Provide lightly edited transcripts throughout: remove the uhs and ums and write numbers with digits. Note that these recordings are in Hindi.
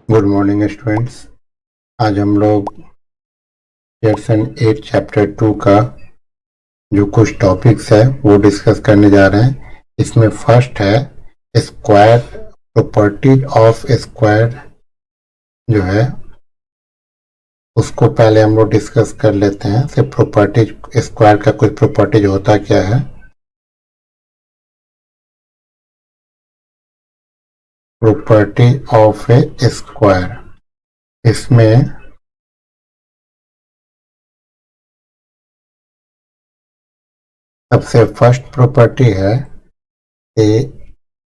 Good morning students. आज हम लोग सेक्शन 8 चैप्टर 2 का जो कुछ टॉपिक्स है वो डिस्कस करने जा रहे हैं। इसमें फर्स्ट है स्क्वायर, प्रॉपर्टीज ऑफ स्क्वायर जो है उसको पहले हम लोग डिस्कस कर लेते हैं। सिर्फ प्रॉपर्टीज, स्क्वायर का कुछ प्रॉपर्टीज होता क्या है। प्रॉपर्टीज ऑफ ए स्क्वायर, इसमें सबसे फर्स्ट प्रॉपर्टी है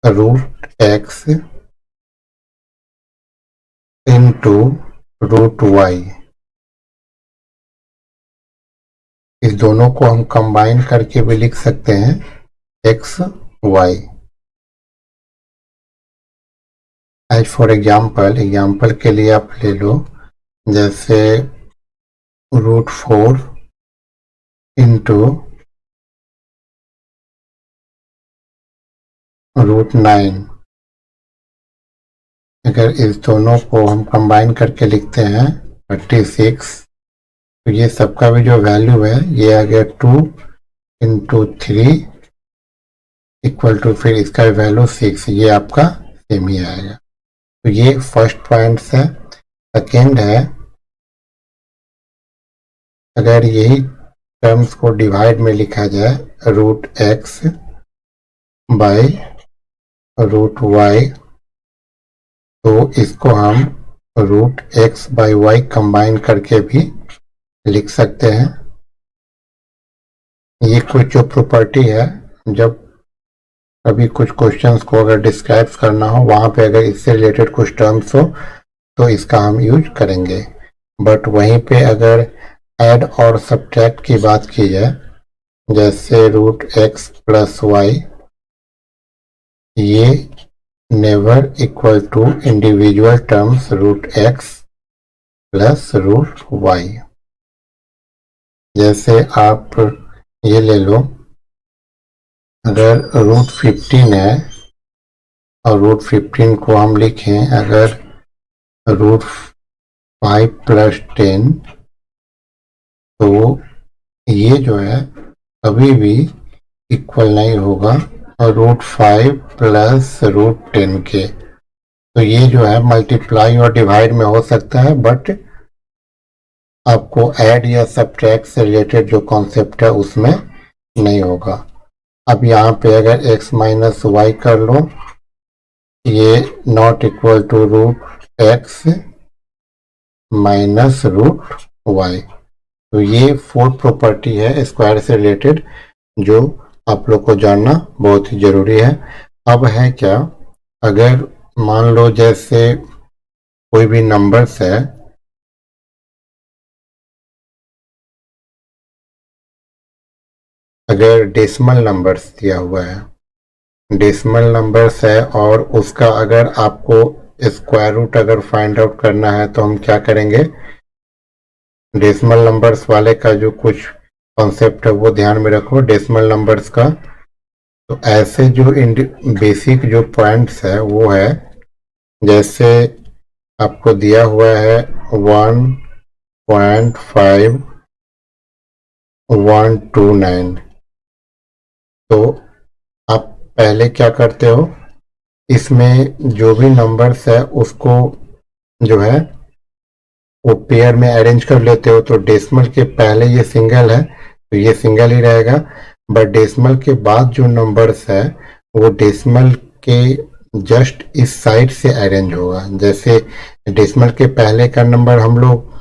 root X into root Y. इस दोनों को हम कंबाइन करके भी लिख सकते हैं X Y. As for example के लिए आप ले लो, जैसे रूट 4 इंटू रूट 9। अगर इस दोनों को हम कंबाइन करके लिखते हैं 36, तो ये सबका भी जो वैल्यू है ये आ गया 2 इंटू 3 इक्वल टू, फिर इसका वैल्यू 6। ये आपका सेम ही आएगा। तो ये फर्स्ट पॉइंट है। सेकेंड है, अगर यही टर्म्स को डिवाइड में लिखा जाए root X by root Y, तो इसको हम root X by Y combine करके भी लिख सकते हैं। ये कुछ जो प्रॉपर्टी है, जब कभी कुछ क्वेश्चंस को अगर डिस्क्राइब करना हो, वहां पे अगर इससे रिलेटेड कुछ टर्म्स हो तो इसका हम यूज करेंगे। बट वहीं पे अगर ऐड और सब्ट्रैक्ट की बात की जाए, जैसे रूट एक्स प्लस वाई, ये never equal to individual terms root X plus root Y. जैसे आप ये ले लो, अगर रूट 15 है और रूट 15 को हम लिखें अगर रूट 5 प्लस 10, तो ये जो है कभी भी इक्वल नहीं होगा और रूट 5 प्लस रूट 10 के। तो ये जो है मल्टीप्लाई और डिवाइड में हो सकता है, बट आपको ऐड या सब्ट्रैक्ट से रिलेटेड जो कॉन्सेप्ट है उसमें नहीं होगा। अब यहाँ पे अगर x माइनस वाई कर लो, ये not equal to root X minus root Y. तो ये फोर्थ प्रॉपर्टी है स्क्वायर से रिलेटेड, जो आप लोग को जानना बहुत ही जरूरी है। अब है क्या, अगर मान लो जैसे कोई भी नंबर्स है, अगर डेसिमल नंबर्स दिया हुआ है, डेसिमल नंबर्स है और उसका अगर आपको स्क्वायर रूट अगर फाइंड आउट करना है, तो हम क्या करेंगे, डेसिमल नंबर्स वाले का जो कुछ कॉन्सेप्ट है वो ध्यान में रखो डेसिमल नंबर्स का। तो ऐसे जो बेसिक जो पॉइंट्स है वो है, जैसे आपको दिया हुआ है 1.5129, तो आप पहले क्या करते हो, इसमें जो भी नंबर्स है उसको जो है वो पेयर में अरेंज कर लेते हो। तो डेसिमल के पहले ये सिंगल है तो ये सिंगल ही रहेगा, बट डेसिमल के बाद जो नंबर्स है वो डेसिमल के जस्ट इस साइड से अरेंज होगा। जैसे डेसिमल के पहले का नंबर हम लोग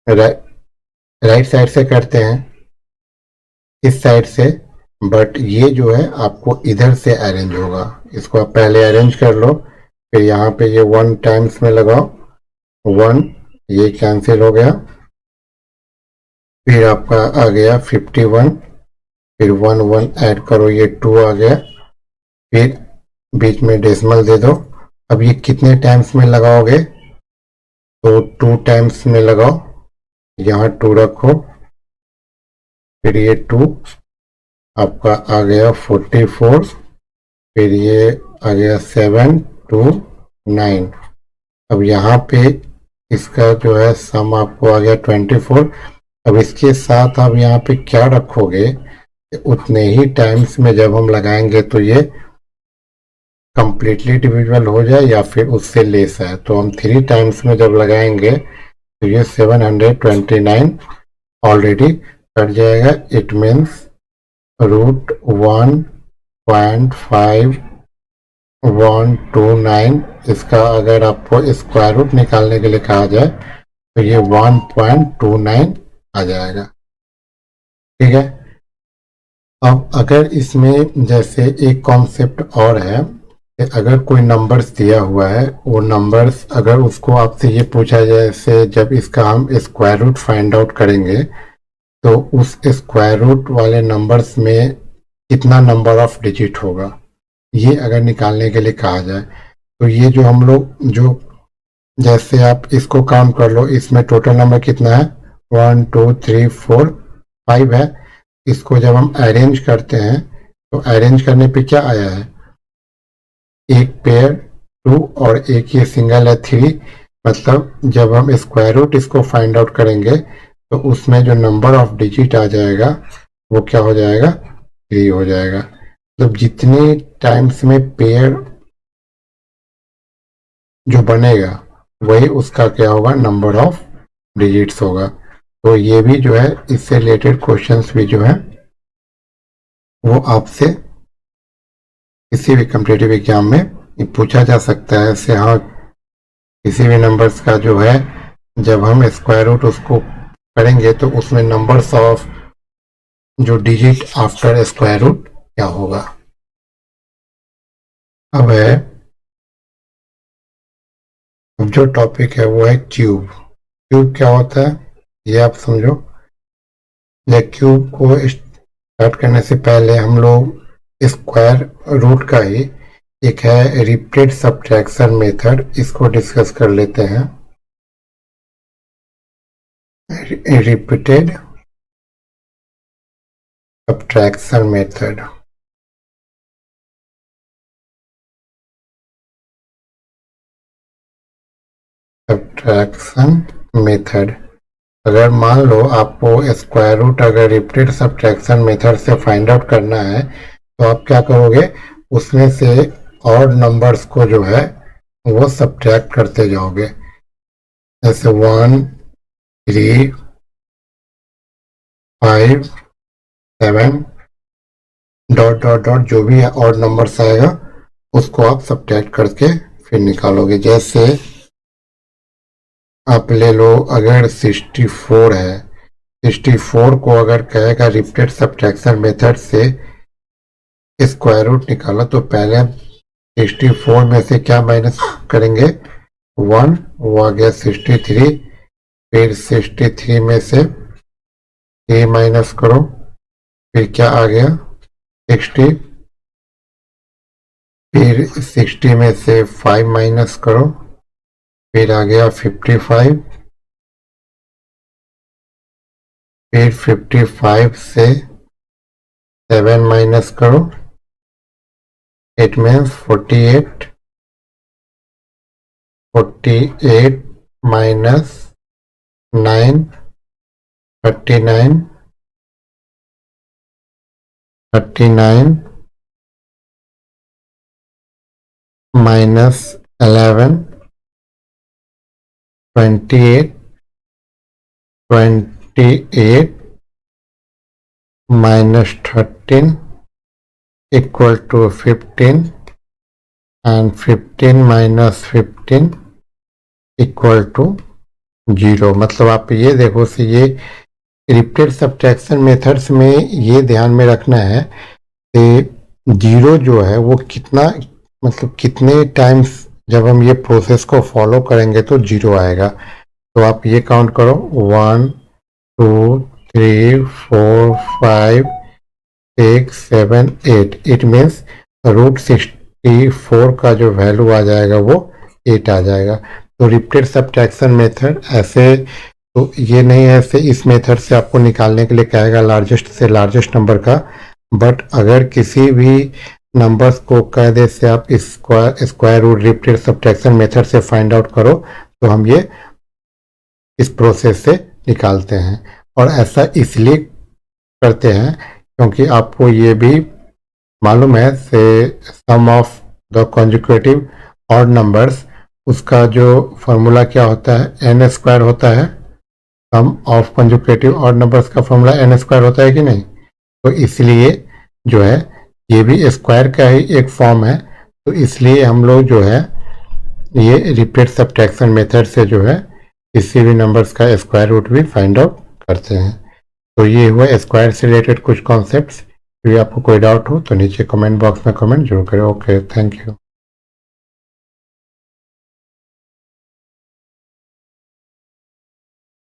राइट साइड से करते हैं, इस साइड से, बट ये जो है आपको इधर से अरेंज होगा। इसको आप पहले अरेंज कर लो, फिर यहाँ पे ये 1 टाइम्स में लगाओ, 1, ये कैंसिल हो गया, फिर आपका आ गया 51, फिर 1 1 ऐड करो, ये 2 आ गया, फिर बीच में डेसिमल दे दो। अब ये कितने टाइम्स में लगाओगे, तो 2 टाइम्स में लगाओ, यहाँ 2 रखो, फिर ये 2 आपका आ गया 44, फिर ये आ गया 7 2 9, अब यहाँ पे इसका जो है सम आपको आ गया 24। अब इसके साथ आप यहाँ पे क्या रखोगे, उतने ही टाइम्स में जब हम लगाएंगे तो ये कंप्लीटली डिविजिबल हो जाए या फिर उससे लेस है। तो हम 3 टाइम्स में जब लगाएंगे तो ये 729 ऑलरेडी कट जाएगा। इट मीन्स √1.5129 इसका अगर आपको स्क्वायर रूट निकालने के लिए कहा जाए तो ये 1.29 आ जाएगा। ठीक है। अब अगर इसमें जैसे एक कॉन्सेप्ट और है, अगर कोई नंबर्स दिया हुआ है, वो नंबर्स अगर उसको आपसे ये पूछा जाए जैसे जब इसका हम स्क्वायर रूट फाइंड आउट करेंगे तो उस स्क्वायर रूट वाले नंबर्स में कितना नंबर ऑफ डिजिट होगा, ये अगर निकालने के लिए कहा जाए तो ये जो हम लोग जो जैसे आप इसको काउंट कर लो, इसमें टोटल नंबर कितना है 1 2 3 4 5 है। इसको जब हम अरेंज करते हैं तो अरेंज करने पे क्या आया है, एक पेयर 2 और एक ये सिंगल है 3। मतलब जब हम स्क्वायर रूट इसको फाइंड आउट करेंगे तो उसमें जो नंबर ऑफ डिजिट आ जाएगा वो क्या हो जाएगा, 3 हो जाएगा। मतलब जितने टाइम्स में पेयर जो बनेगा वही उसका क्या होगा, नंबर ऑफ डिजिट्स होगा। तो ये भी जो है इससे रिलेटेड क्वेश्चंस भी जो है वो आपसे किसी भी कॉम्पिटिटिव एग्जाम में पूछा जा सकता है। ऐसे हाँ, किसी भी नंबर्स का जो है जब हम स्क्वायर रूट उसको करेंगे तो उसमें नंबर्स ऑफ जो डिजिट आफ्टर स्क्वायर रूट क्या होगा। अब जो टॉपिक है वो है क्यूब। क्यूब क्या होता है ये आप समझो। ये क्यूब को स्टार्ट करने से पहले हम लोग स्क्वायर रूट का ही एक है रिपीटेड सब्ट्रैक्शन मेथड, इसको डिस्कस कर लेते हैं। Repeated subtraction method. Subtraction method, अगर मान लो आपको स्क्वायर रूट अगर रिपीटेड सब्ट्रैक्शन मेथड से फाइंड आउट करना है तो आप क्या करोगे, उसमें से ऑड नंबर्स को जो है वो सब्ट्रैक्ट करते जाओगे। जैसे 1 3 5 7 डॉट डॉट डॉट जो भी ऑड नंबर्स आएगा उसको आप सब्ट्रैक्ट करके फिर निकालोगे। जैसे आप ले लो अगर 64 है, 64 को अगर कहेगा रिपीटेड सब्ट्रैक्शन मेथड से स्क्वायर रूट निकाला तो पहले 64 में से क्या माइनस करेंगे, 1, वो आ गया 63। फिर 63 में से 3 माइनस करो, फिर क्या आ गया 60। फिर 60 में से 5 माइनस करो, फिर आ गया 55। फिर 55 से 7 माइनस करो, it means 48। 48 minus 9 39। 39 minus 11 28। 28 minus 13 equal to 15 and 15 minus 15 equal to 0। मतलब आप ये देखो से ये रिपीटेड सब्ट्रैक्शन मेथड्स में ये ध्यान में रखना है कि 0 जो है वो कितना, मतलब कितने टाइम्स जब हम ये प्रोसेस को फॉलो करेंगे तो 0 आएगा। तो आप ये काउंट करो 1 2 3 4 5 6 7 8। इट मीन्स √64 का जो वैल्यू आ जाएगा वो 8 आ जाएगा। तो रिपीटेड सब्ट्रैक्शन मेथड ऐसे तो ये नहीं है, ऐसे इस मेथड से आपको निकालने के लिए कहेगा लार्जेस्ट से लार्जेस्ट नंबर का। बट अगर किसी भी नंबर्स को कायदे से आप square root repeated subtraction method से फाइंड आउट करो तो हम ये इस प्रोसेस से निकालते हैं। और ऐसा इसलिए करते हैं क्योंकि आपको ये भी मालूम है से sum of the conjugative odd numbers, उसका जो फॉर्मूला क्या होता है, एन स्क्वायर होता है। सम ऑफ कॉन्जुगेटिव ऑड नंबर्स का फॉर्मूला एन स्क्वायर होता है कि नहीं। तो इसलिए जो है ये भी स्क्वायर का ही एक फॉर्म है, तो इसलिए हम लोग जो है ये रिपीट सब्ट्रैक्शन मेथड से जो है किसी भी नंबर्स का स्क्वायर रूट भी फाइंड आउट करते हैं। तो ये हुआ स्क्वायर से रिलेटेड कुछ कॉन्सेप्ट्स। यदि आपको कोई डाउट हो तो नीचे कमेंट बॉक्स में कमेंट जरूर करें। Okay, thank you.